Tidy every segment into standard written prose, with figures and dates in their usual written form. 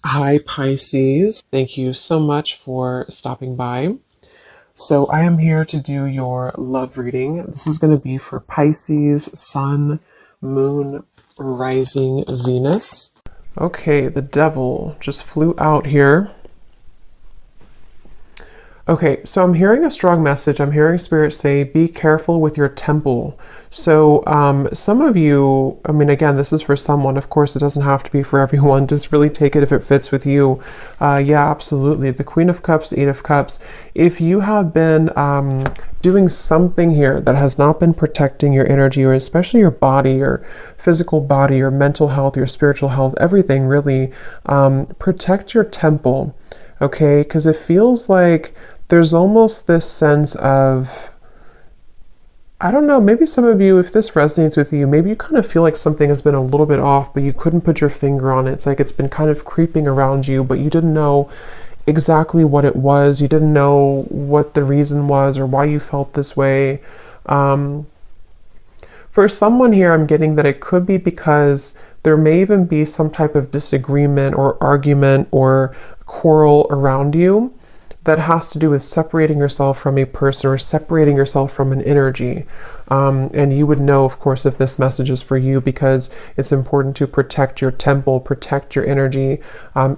Hi, Pisces. Thank you so much for stopping by. So, I am here to do your love reading. This is going to be for Pisces, Sun, Moon, Rising, Venus. Okay, the devil just flew out here. Okay, so I'm hearing a strong message. I'm hearing Spirit say, be careful with your temple. So, some of you, I mean, again, this is for someone. Of course, it doesn't have to be for everyone. Just really take it if it fits with you. Yeah, absolutely. The Queen of Cups, Eight of Cups. If you have been doing something here that has not been protecting your energy, or especially your body, your physical body, your mental health, your spiritual health, everything really, protect your temple. Okay, because it feels like there's almost this sense of, I don't know, maybe some of you, if this resonates with you, maybe you kind of feel like something has been a little bit off, but you couldn't put your finger on it. It's like it's been kind of creeping around you, but you didn't know exactly what it was. You didn't know what the reason was or why you felt this way. For someone here, I'm getting that it could be because there may even be some type of disagreement or argument or quarrel around you that has to do with separating yourself from a person or separating yourself from an energy. And you would know, of course, if this message is for you, because it's important to protect your temple, protect your energy.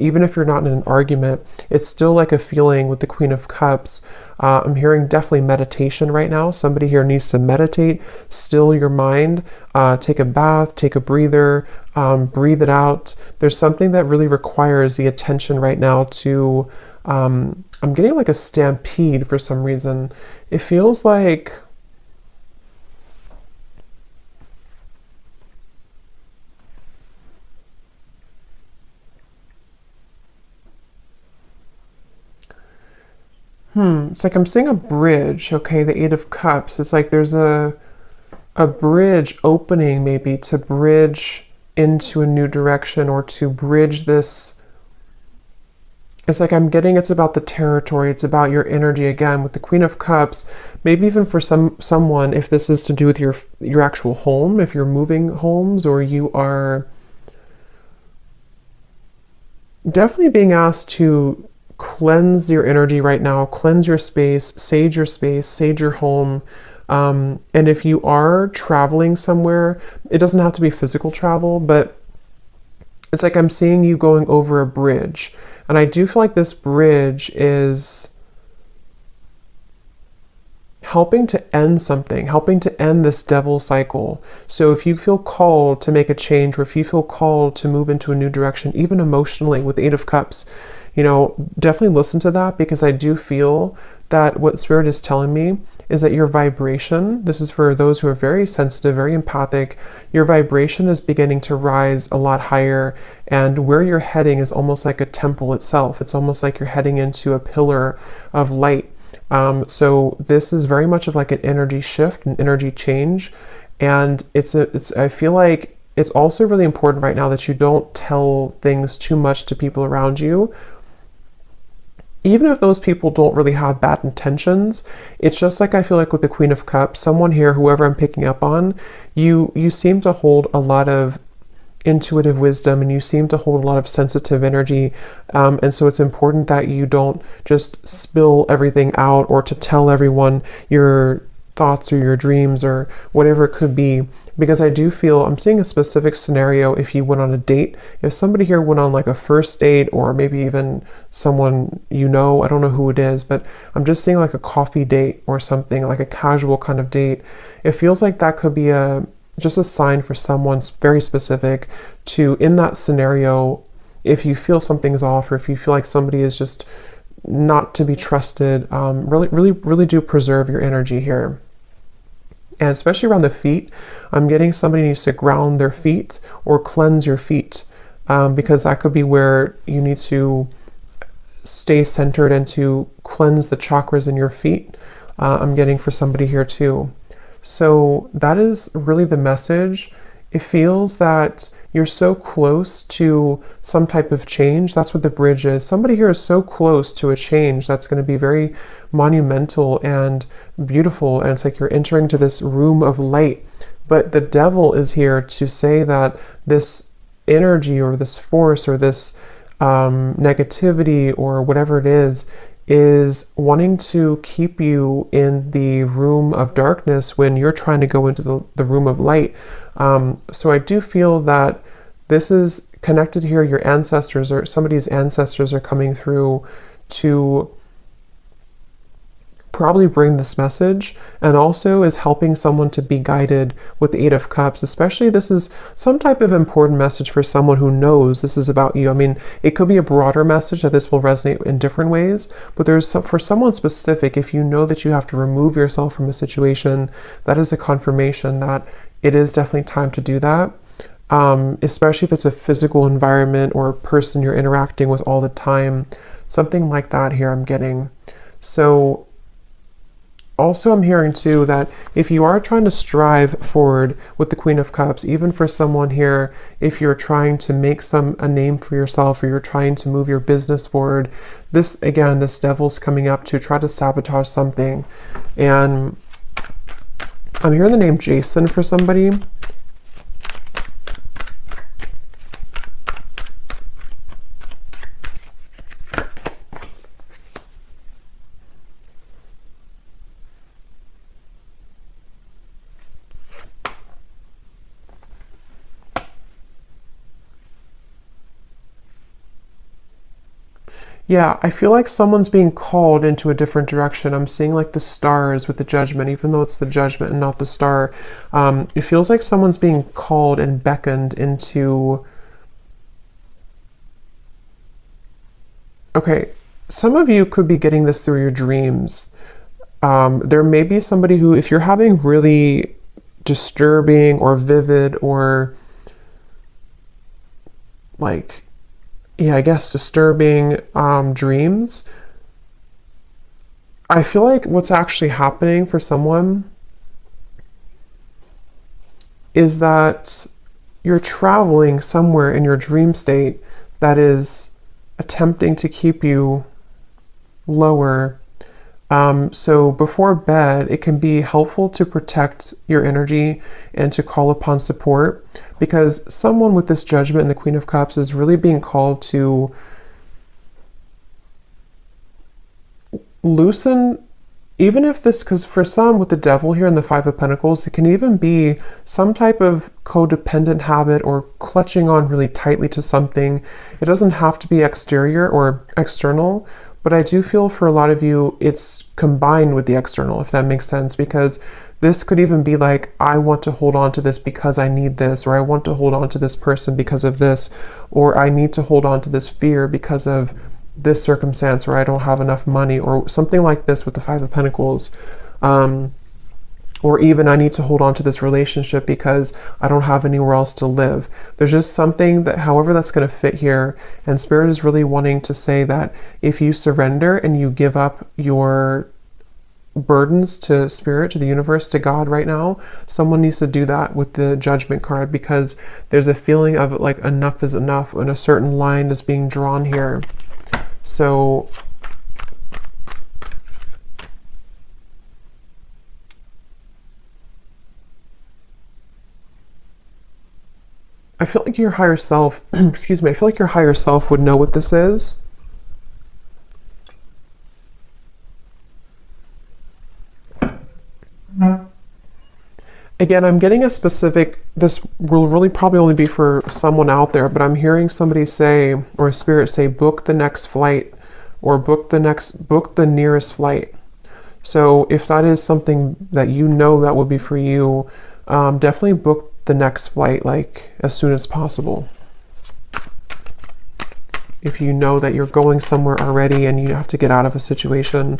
Even if you're not in an argument, it's still like a feeling with the Queen of Cups. I'm hearing definitely meditation right now. Somebody here needs to meditate, still your mind, take a bath, take a breather, breathe it out. There's something that really requires the attention right now to, I'm getting like a stampede for some reason. It feels like it's like I'm seeing a bridge, okay, the Eight of Cups. It's like there's a bridge opening, maybe to bridge into a new direction or to bridge this. It's like I'm getting it's about the territory, it's about your energy again with the Queen of Cups. Maybe even for someone, if this is to do with your actual home, if you're moving homes, or you are definitely being asked to cleanse your energy right now, cleanse your space, sage your home. And if you are traveling somewhere, it doesn't have to be physical travel, but it's like I'm seeing you going over a bridge. And I do feel like this bridge is helping to end something, helping to end this devil cycle. So if you feel called to make a change, or if you feel called to move into a new direction, even emotionally with the Eight of Cups, definitely listen to that, because I do feel that what Spirit is telling me is that your vibration, this is for those who are very sensitive, very empathic, your vibration is beginning to rise a lot higher, and where you're heading is almost like a temple itself. It's almost like you're heading into a pillar of light. So this is very much of like an energy shift, an energy change, and I feel like it's also really important right now that you don't tell things too much to people around you. Even if those people don't really have bad intentions, it's just like I feel like with the Queen of Cups, someone here, whoever I'm picking up on, you seem to hold a lot of intuitive wisdom, and you seem to hold a lot of sensitive energy, and so it's important that you don't just spill everything out or to tell everyone your thoughts or your dreams or whatever it could be, because I do feel I'm seeing a specific scenario. If you went on a date, if somebody here went on like a first date, or maybe even someone I don't know who it is, but I'm just seeing like a coffee date or something, like a casual kind of date. It feels like that could be just a sign for someone very specific to, in that scenario, if you feel something's off, or if you feel like somebody is just not to be trusted, really do preserve your energy here. And especially around the feet, I'm getting somebody needs to ground their feet or cleanse your feet, because that could be where you need to stay centered and to cleanse the chakras in your feet. I'm getting for somebody here too. So that is really the message. It feels that you're so close to some type of change. That's what the bridge is. Somebody here is so close to a change that's going to be very monumental and beautiful. And it's like you're entering to this room of light. But the devil is here to say that this energy or this force or this negativity or whatever it is wanting to keep you in the room of darkness when you're trying to go into the room of light. So I do feel that this is connected here. Your ancestors or somebody's ancestors are coming through to probably bring this message, and also is helping someone to be guided with the Eight of Cups. Especially this is some type of important message for someone who knows this is about you. I mean, it could be a broader message that this will resonate in different ways, but there's some, for someone specific, if you know that you have to remove yourself from a situation, that is a confirmation that it is definitely time to do that. Especially if it's a physical environment or a person you're interacting with all the time, something like that here I'm getting. So also, I'm hearing too that if you are trying to strive forward with the Queen of Cups, even for someone here, if you're trying to make a name for yourself, or you're trying to move your business forward, this devil's coming up to try to sabotage something. And I'm hearing the name Jason for somebody. Yeah, I feel like someone's being called into a different direction. I'm seeing like the stars with the Judgment, even though it's the Judgment and not the star. It feels like someone's being called and beckoned into... Okay, some of you could be getting this through your dreams. There may be somebody who, if you're having really disturbing or vivid or like... yeah, I guess disturbing dreams, I feel like what's actually happening for someone is that you're traveling somewhere in your dream state that is attempting to keep you lower. So before bed, it can be helpful to protect your energy and to call upon support, because someone with this Judgment and the Queen of Cups is really being called to loosen, even if this, because for some with the Devil here and the Five of Pentacles, it can even be some type of codependent habit or clutching on really tightly to something. It doesn't have to be exterior or external, but I do feel for a lot of you, it's combined with the external, if that makes sense, because this could even be like, I want to hold on to this because I need this, or I want to hold on to this person because of this, or I need to hold on to this fear because of this circumstance, or I don't have enough money, or something like this with the Five of Pentacles. Or even I need to hold on to this relationship because I don't have anywhere else to live. There's just something that, however that's going to fit here, and Spirit is really wanting to say that if you surrender and you give up your burdens to Spirit, to the universe, to God right now, someone needs to do that with the Judgment card, because there's a feeling of like enough is enough, and a certain line is being drawn here. So I feel like your higher self, excuse me, I feel like your higher self would know what this is. Again, I'm getting a specific, this will really probably only be for someone out there, but I'm hearing somebody say, or a Spirit say, book the next flight, or book the nearest flight. So if that is something that you know that would be for you, definitely book the next flight, like as soon as possible. If you know that you're going somewhere already and you have to get out of a situation.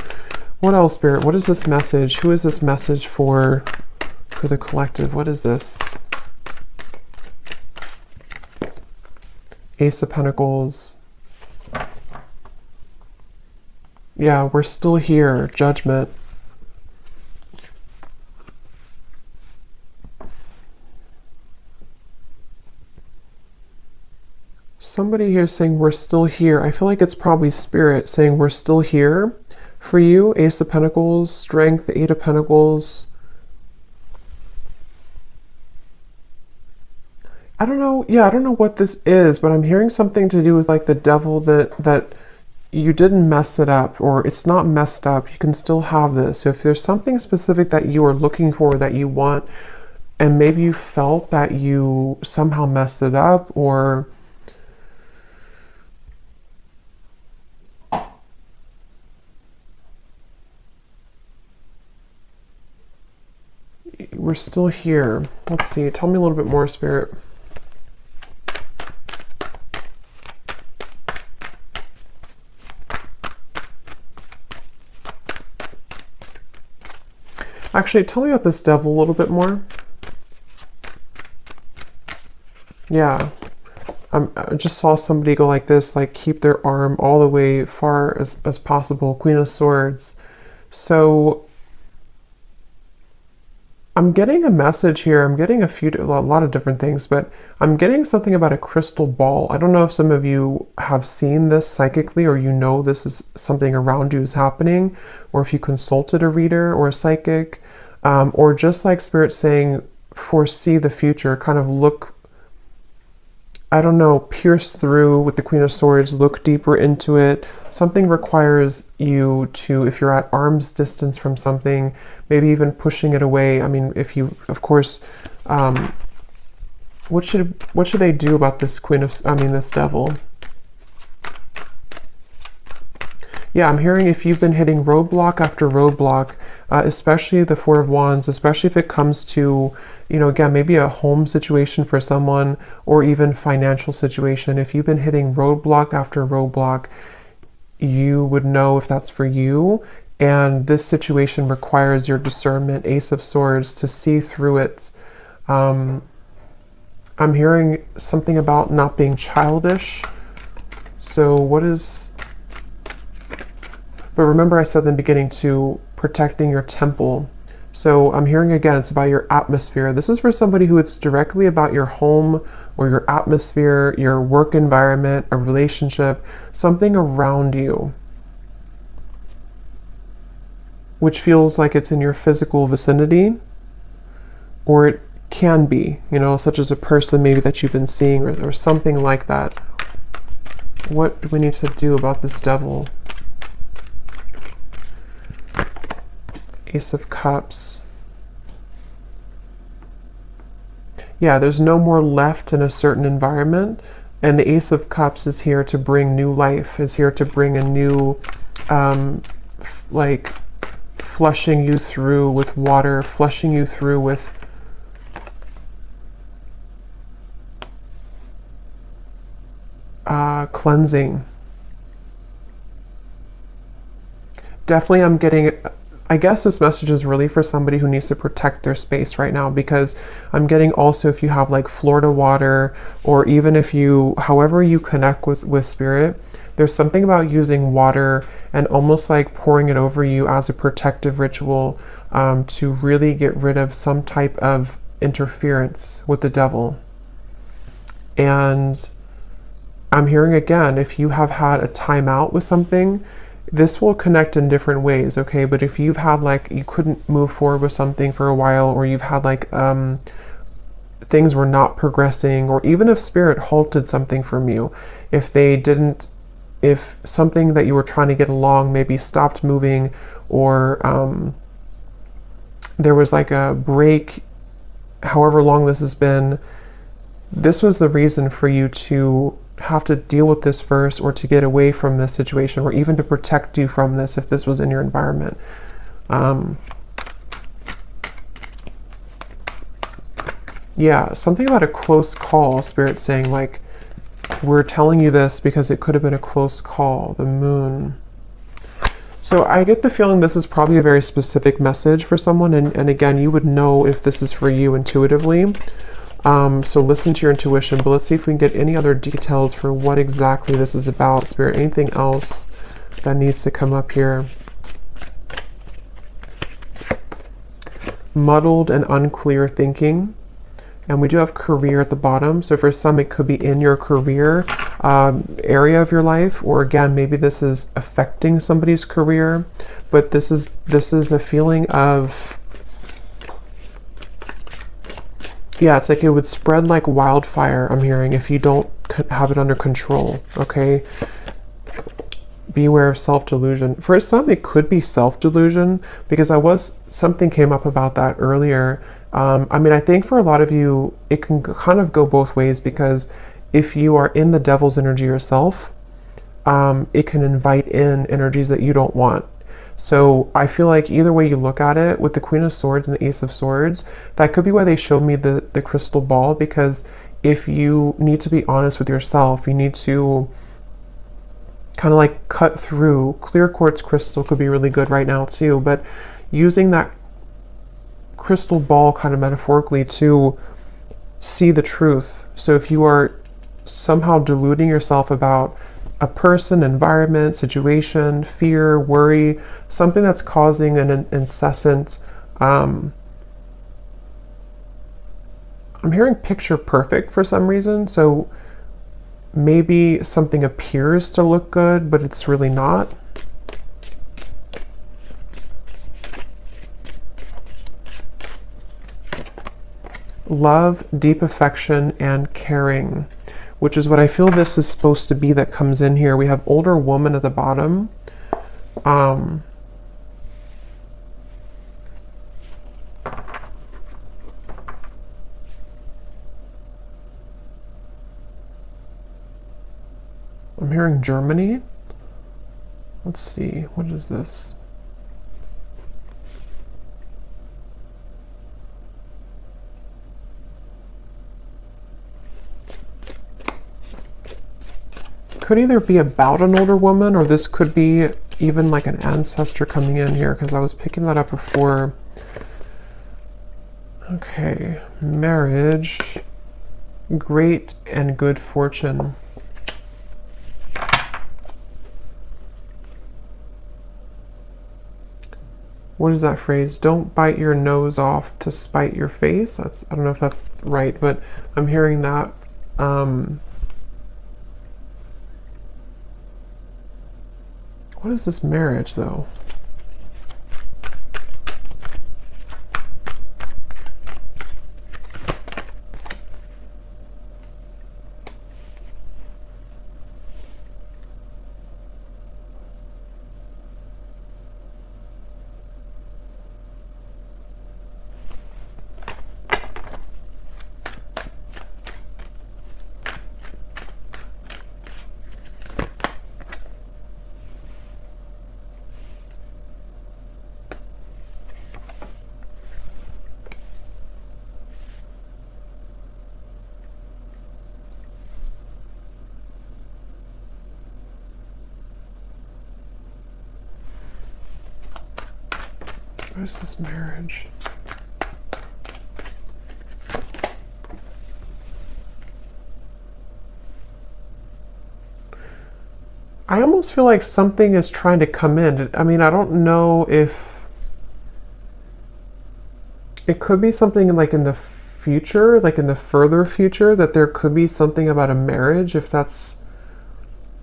What else, Spirit? What is this message? Who is this message for the collective? What is this? Ace of Pentacles. Yeah, we're still here. Judgment. Somebody here saying we're still here. I feel like it's probably Spirit saying we're still here for you. Ace of Pentacles, Strength, Eight of Pentacles. I don't know. Yeah, I don't know what this is, but I'm hearing something to do with like the devil, that you didn't mess it up, or it's not messed up. You can still have this. So if there's something specific that you are looking for, that you want, and maybe you felt that you somehow messed it up, or we're still here. Let's see. Tell me a little bit more, Spirit. Actually, tell me about this devil a little bit more. Yeah. I just saw somebody go like this, like keep their arm all the way far as possible. Queen of Swords. So I'm getting a message here. I'm getting a lot of different things, but I'm getting something about a crystal ball. I don't know if some of you have seen this psychically, or you know this is something around you is happening, or if you consulted a reader or a psychic, or just like Spirit saying, foresee the future, kind of look, I don't know, pierce through with the Queen of Swords, look deeper into it. Something requires you to, if you're at arm's distance from something, maybe even pushing it away. I mean, if you, of course, what should they do about this this devil? Yeah, I'm hearing if you've been hitting roadblock after roadblock, especially the Four of Wands, especially if it comes to, you know, again, maybe a home situation for someone, or even financial situation. If you've been hitting roadblock after roadblock, you would know if that's for you. And this situation requires your discernment, Ace of Swords, to see through it. I'm hearing something about not being childish. So what is... But remember I said in the beginning to protecting your temple. So I'm hearing again, it's about your atmosphere. This is for somebody who it's directly about your home or your atmosphere, your work environment, a relationship, something around you, which feels like it's in your physical vicinity, or it can be, you know, such as a person maybe that you've been seeing, or something like that. What do we need to do about this devil? Ace of Cups. Yeah, there's no more left in a certain environment, and the Ace of Cups is here to bring new life, is here to bring a new, like flushing you through with water, flushing you through with cleansing. Definitely I'm getting... I guess this message is really for somebody who needs to protect their space right now, because I'm getting also if you have like Florida water, or even if you, however you connect with Spirit, there's something about using water and almost like pouring it over you as a protective ritual, to really get rid of some type of interference with the devil. And I'm hearing again, if you have had a timeout with something, this will connect in different ways, okay? But if you've had like, you couldn't move forward with something for a while, or you've had like, things were not progressing, or even if Spirit halted something from you, if something that you were trying to get along maybe stopped moving, or there was like a break, however long this has been, this was the reason for you to have to deal with this first, or to get away from this situation, or even to protect you from this if this was in your environment. Yeah, something about a close call, Spirit saying like, we're telling you this because it could have been a close call, the Moon. So I get the feeling this is probably a very specific message for someone, and again, you would know if this is for you intuitively. So listen to your intuition, but let's see if we can get any other details for what exactly this is about, Spirit. Anything else that needs to come up here? Muddled and unclear thinking. And we do have career at the bottom. So for some, it could be in your career area of your life, or again, maybe this is affecting somebody's career, but this is a feeling of Yeah, it's like it would spread like wildfire, I'm hearing, if you don't have it under control, okay? Beware of self-delusion. For some, it could be self-delusion, because something came up about that earlier. I mean, I think for a lot of you, it can kind of go both ways, because if you are in the devil's energy yourself, it can invite in energies that you don't want. So I feel like either way you look at it, with the Queen of Swords and the Ace of Swords, that could be why they showed me the crystal ball, because if you need to be honest with yourself, you need to kind of like cut through. Clear quartz crystal could be really good right now too, but using that crystal ball kind of metaphorically to see the truth. So if you are somehow deluding yourself about a person, environment, situation, fear, worry, something that's causing an incessant, I'm hearing picture perfect for some reason. So maybe something appears to look good, but it's really not. Love, deep affection, and caring, which is what I feel this is supposed to be that comes in here. We have older woman at the bottom. I'm hearing Germany. Let's see, what is this? Could either be about an older woman, or this could be even like an ancestor coming in here, because I was picking that up before. Okay, marriage, great and good fortune. What is that phrase? Don't bite your nose off to spite your face. I don't know if that's right, but I'm hearing that. What is this marriage, though? What is this marriage? I almost feel like something is trying to come in. I mean, I don't know if it could be something like in the future, like in the further future, that there could be something about a marriage, if that's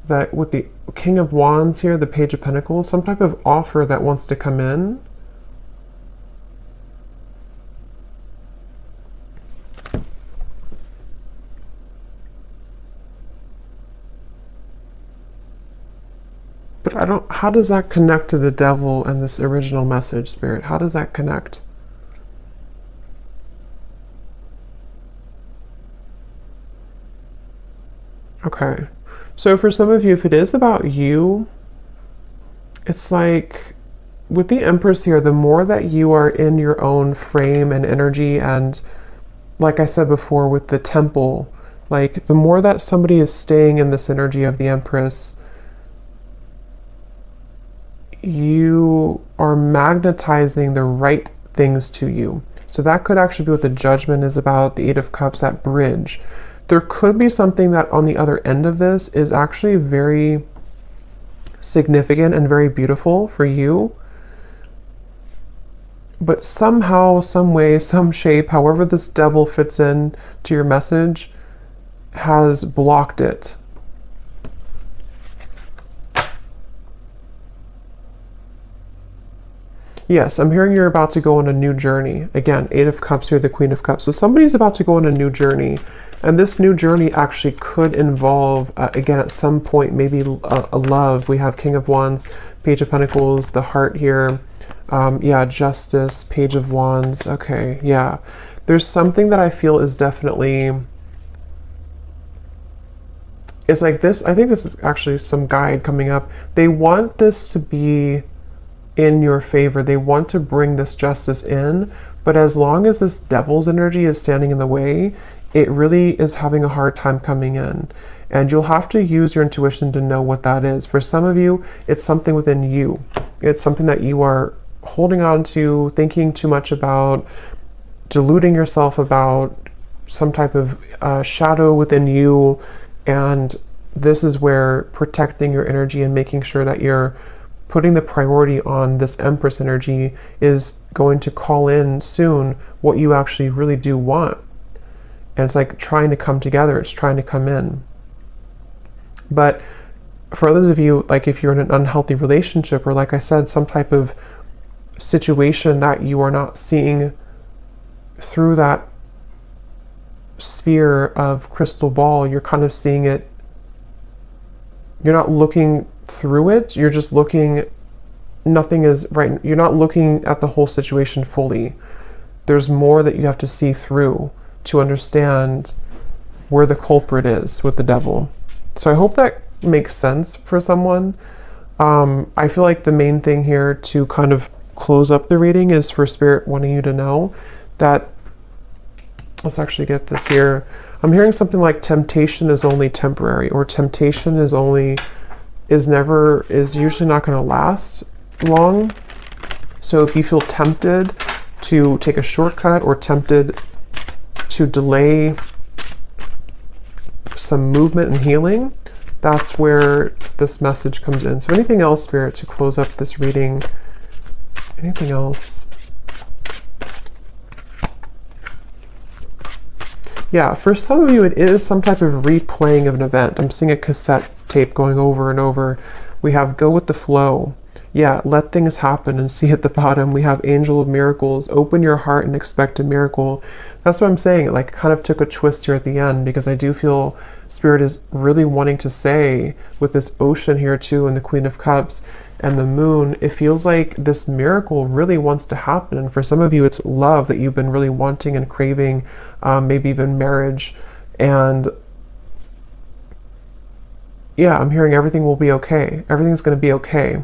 that with the King of Wands here, the Page of Pentacles, some type of offer that wants to come in. But I don't, how does that connect to the devil and this original message, Spirit? How does that connect? Okay. So for some of you, if it is about you, it's like with the Empress here, the more that you are in your own frame and energy, and like I said before with the Temple, like the more that somebody is staying in this energy of the Empress, you are magnetizing the right things to you. So that could actually be what the Judgment is about, the Eight of Cups, that bridge. There could be something that on the other end of this is actually very significant and very beautiful for you. But somehow, some way, some shape, however this devil fits in to your message, has blocked it. Yes, I'm hearing you're about to go on a new journey. Again, Eight of Cups here, the Queen of Cups. So somebody's about to go on a new journey. And this new journey actually could involve, again, at some point, maybe a love. We have King of Wands, Page of Pentacles, the Heart here. Yeah, Justice, Page of Wands. Okay, yeah. There's something that I feel is definitely... It's like this. I think this is actually some guide coming up. They want this to be in your favor. They want to bring this justice in, but as long as this devil's energy is standing in the way, it really is having a hard time coming in. And you'll have to use your intuition to know what that is. For some of you, it's something within you. It's something that you are holding on to, thinking too much about, deluding yourself about, some type of shadow within you. And this is where protecting your energy and making sure that you're putting the priority on this Empress energy is going to call in soon what you actually really do want. And it's like trying to come together. It's trying to come in. But for others of you, like if you're in an unhealthy relationship, or like I said, some type of situation that you are not seeing through that sphere of crystal ball, you're kind of seeing it, you're not looking through it, you're just looking, nothing is right, you're not looking at the whole situation fully. There's more that you have to see through to understand where the culprit is with the devil. So I hope that makes sense for someone. I feel like the main thing here to kind of close up the reading is for Spirit wanting you to know that, let's actually get this here. I'm hearing something like temptation is only temporary, or temptation is usually not going to last long. So if you feel tempted to take a shortcut or tempted to delay some movement and healing, that's where this message comes in. So anything else, Spirit, to close up this reading? Anything else? Yeah, for some of you, it is some type of replaying of an event. I'm seeing a cassette tape going over and over. We have go with the flow. Yeah, let things happen and see at the bottom. We have Angel of Miracles. Open your heart and expect a miracle. That's what I'm saying. It like kind of took a twist here at the end, because I do feel Spirit is really wanting to say with this ocean here too, and the Queen of Cups and the Moon, it feels like this miracle really wants to happen. And for some of you, it's love that you've been really wanting and craving, maybe even marriage. And yeah, I'm hearing everything will be okay. Everything's going to be okay.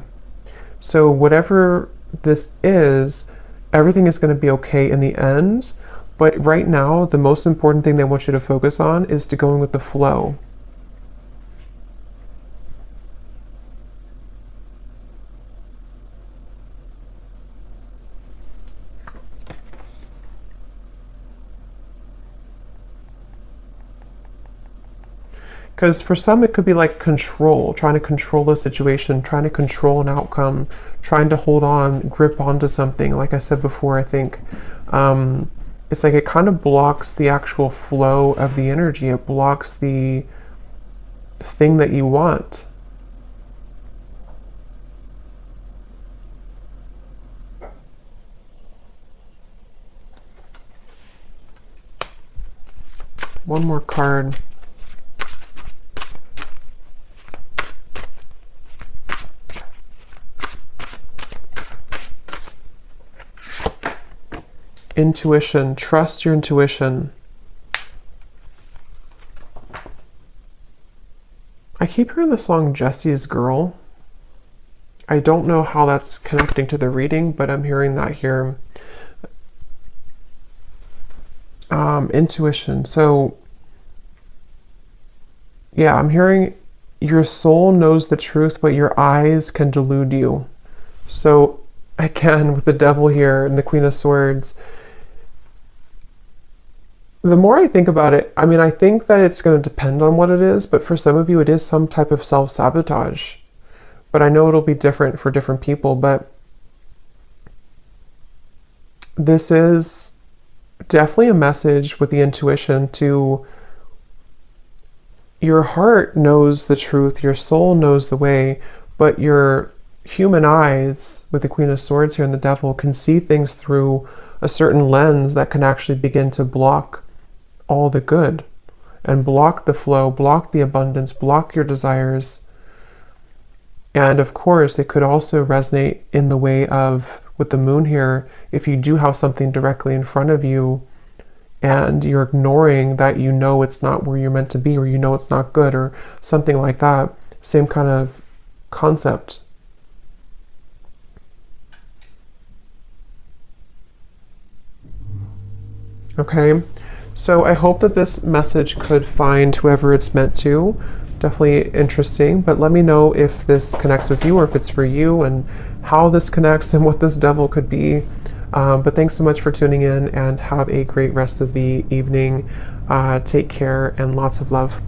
So whatever this is, everything is going to be okay in the end. But right now, the most important thing they want you to focus on is to going with the flow. Because for some, it could be like control, trying to control a situation, trying to control an outcome, trying to hold on, grip onto something. Like I said before, I think it's like it kind of blocks the actual flow of the energy. It blocks the thing that you want. One more card. Intuition. Trust your intuition. I keep hearing the song Jesse's Girl. I don't know how that's connecting to the reading, but I'm hearing that here. Intuition. So yeah, I'm hearing your soul knows the truth, but your eyes can delude you. So again, with the devil here and the Queen of Swords, the more I think about it, I mean, I think that it's going to depend on what it is, but for some of you, it is some type of self-sabotage. But I know it'll be different for different people, but this is definitely a message with the intuition to your heart knows the truth, your soul knows the way, but your human eyes, with the Queen of Swords here and the Devil, can see things through a certain lens that can actually begin to block all the good and block the flow, block the abundance, block your desires. And of course, it could also resonate in the way of, with the moon here, if you do have something directly in front of you and you're ignoring that, you know it's not where you're meant to be, or you know it's not good, or something like that. Same kind of concept. Okay, so I hope that this message could find whoever it's meant to. Definitely interesting, but let me know if this connects with you, or if it's for you, and how this connects and what this devil could be. But thanks so much for tuning in, and have a great rest of the evening. Take care and lots of love.